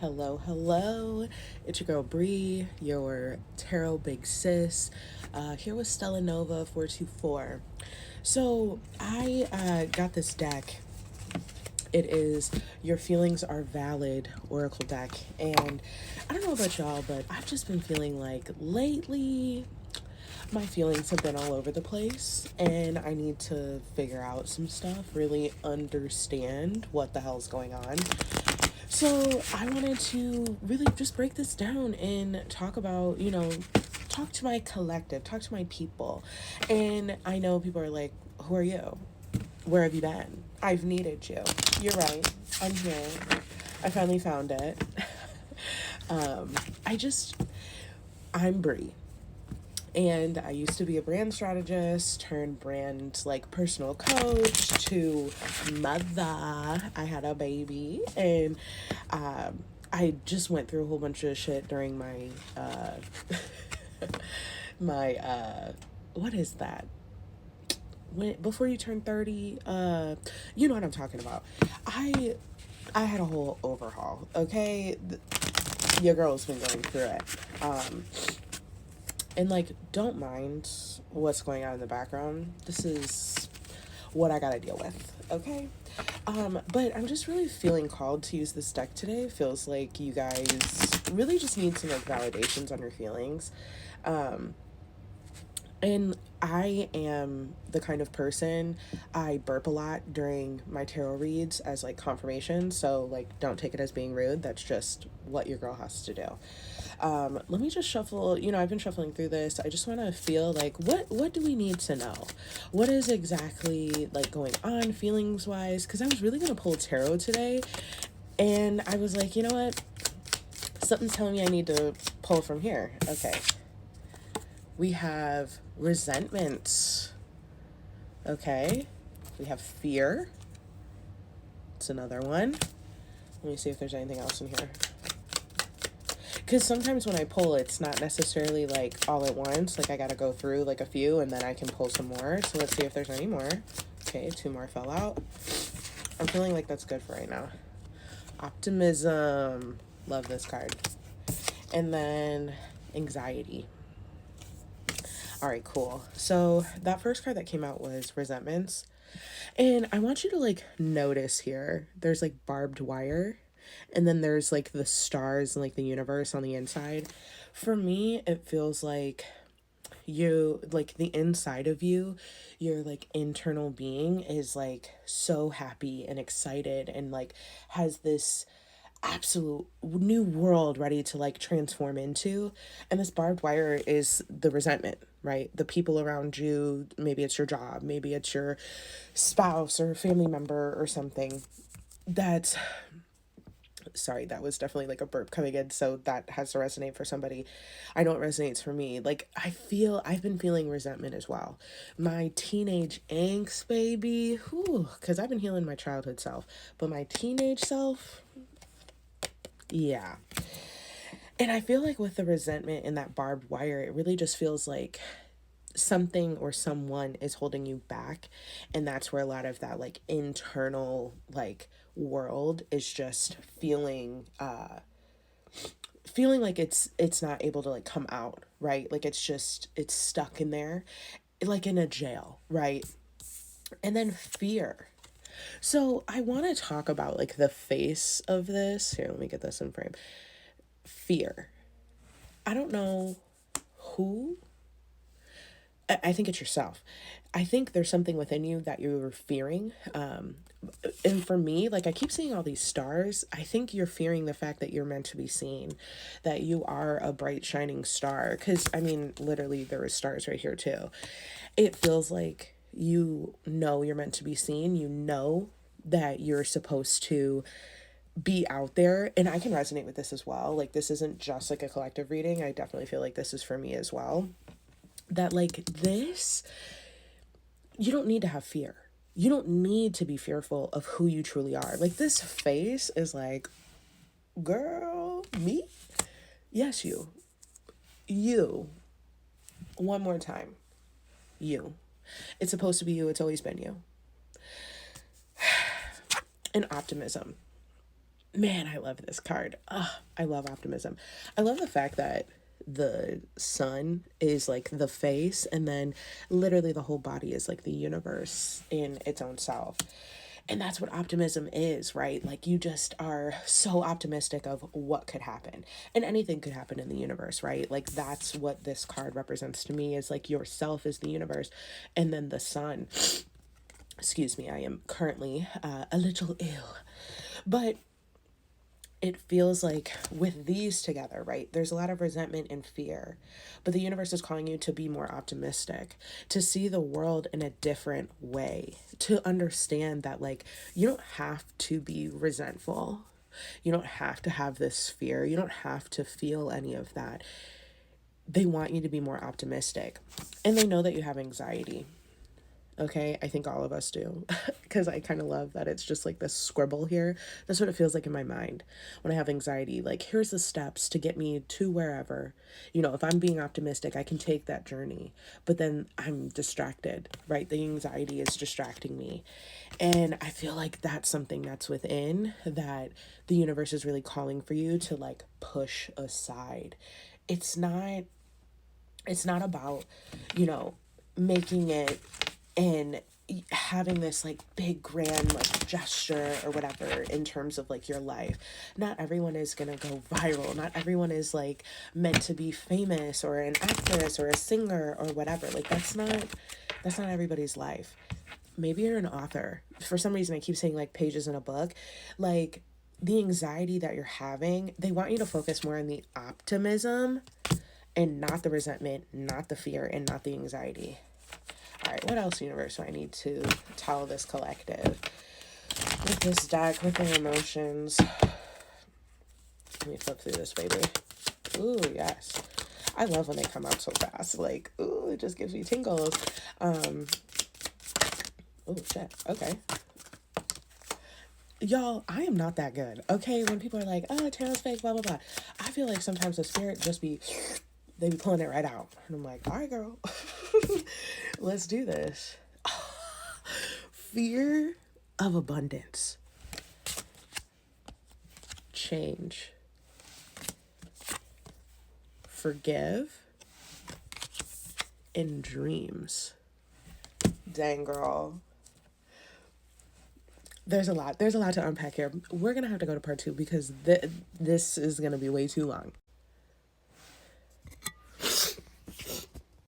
Hello, hello. It's your girl Bree, your tarot big sis. Here with Stella Nova 424. So I got this deck. It is Your Feelings Are Valid Oracle deck. And I don't know about y'all, but I've just been feeling like lately my feelings have been all over the place and I need to figure out some stuff, really understand what the hell's going on. So I wanted to really just break this down and talk about, talk to my collective, talk to my people. And I know people are like, who are you? Where have you been? I've needed you. You're right. I'm here. I finally found it. um, I just, I'm Brie. And I used to be a brand strategist, turned brand like personal coach to mother. I had a baby, and I just went through a whole bunch of shit during my my what is that? When before you turn 30, you know what I'm talking about. I had a whole overhaul. Okay, your girl's been going through it. And like, don't mind what's going on in the background. This is what I gotta deal with, okay? But I'm just really feeling called to use this deck today. Feels like you guys really just need some like validations on your feelings. And I am the kind of person, I burp a lot during my tarot reads as like confirmation. So like, don't take it as being rude. That's just what your girl has to do. Let me just shuffle. I've been shuffling through this. I just want to feel like what do we need to know? What is exactly like going on feelings wise? Because I was really gonna pull tarot today, and I was like, you know what? Something's telling me I need to pull from here. Okay. We have resentment. Okay. We have fear. It's another one. Let me see if there's anything else in here. Because sometimes when I pull, it's not necessarily like all at once. Like I gotta go through like a few and then I can pull some more. So let's see if there's any more. Okay, two more fell out. I'm feeling like that's good for right now. Optimism. Love this card. And then anxiety. All right, cool. So that first card that came out was resentments. And I want you to like notice here, there's like barbed wire, and then there's like the stars and like the universe on the inside. For me, it feels like like the inside of you, your like internal being is like so happy and excited and like has this absolute new world ready to like transform into. And this barbed wire is the resentment, right? The people around you, maybe it's your job, maybe it's your spouse or family member or something. That's Sorry, that was definitely like a burp coming in, so that has to resonate for somebody. I know it resonates for me. Like I've been feeling resentment as well. My teenage angst, baby, whew, because I've been healing my childhood self, but my teenage self, yeah. And I feel like with the resentment and that barbed wire, it really just feels like something or someone is holding you back. And that's where a lot of that like internal like world is just feeling like it's not able to like come out, right? Like it's stuck in there, like in a jail, right? And then fear. So I want to talk about like the face of this. Here, let me get this in frame. Fear. I don't know who. I think it's yourself. I think there's something within you that you're fearing. And for me, like I keep seeing all these stars. I think you're fearing the fact that you're meant to be seen, that you are a bright, shining star. Because, I mean, literally, there are stars right here, too. It feels like you know you're meant to be seen. You know that you're supposed to be out there. And I can resonate with this as well. Like, this isn't just like a collective reading. I definitely feel like this is for me as well. That, like, this, you don't need to have fear. You don't need to be fearful of who you truly are. Like, this face is like, girl, me? Yes, you. You. One more time. You. It's supposed to be you. It's always been you. And optimism. Man, I love this card. I love optimism. I love the fact that the sun is like the face, and then literally the whole body is like the universe in its own self. And that's what optimism is, right? Like you just are so optimistic of what could happen. And anything could happen in the universe, right? Like that's what this card represents to me, is like yourself is the universe, and then the sun. Excuse me, I am currently a little ill. But it feels like with these together, right? There's a lot of resentment and fear, but the universe is calling you to be more optimistic, to see the world in a different way, to understand that, like, you don't have to be resentful. You don't have to have this fear. You don't have to feel any of that. They want you to be more optimistic. And they know that you have anxiety. Okay, I think all of us do. Because I kind of love that it's just like this scribble here. That's what it feels like in my mind when I have anxiety. Like, here's the steps to get me to wherever. You know, if I'm being optimistic, I can take that journey. But then I'm distracted, right? The anxiety is distracting me. And I feel like that's something that's within that the universe is really calling for you to like push aside. It's not it's not about, you know, making it and having this like big grand like gesture or whatever in terms of like your life. Not everyone is gonna go viral. Not everyone is like meant to be famous or an actress or a singer or whatever. Like that's not everybody's life. Maybe you're an author. For some reason I keep saying like pages in a book. Like the anxiety that you're having, they want you to focus more on the optimism and not the resentment, not the fear, and not the anxiety. All right, what else, universe, do I need to tell this collective with this deck, with their emotions? Let me flip through this, baby. Ooh, yes. I love when they come out so fast. Like, ooh, it just gives me tingles. Oh, shit. Okay. Y'all, I am not that good. Okay, when people are like, oh, tarot's fake, blah, blah, blah. I feel like sometimes the spirit just be, they be pulling it right out. And I'm like, all right, girl. Let's do this. Fear of abundance. Change. Forgive. And dreams. Dang, girl. There's a lot. There's a lot to unpack here. We're going to have to go to part 2 because this is going to be way too long.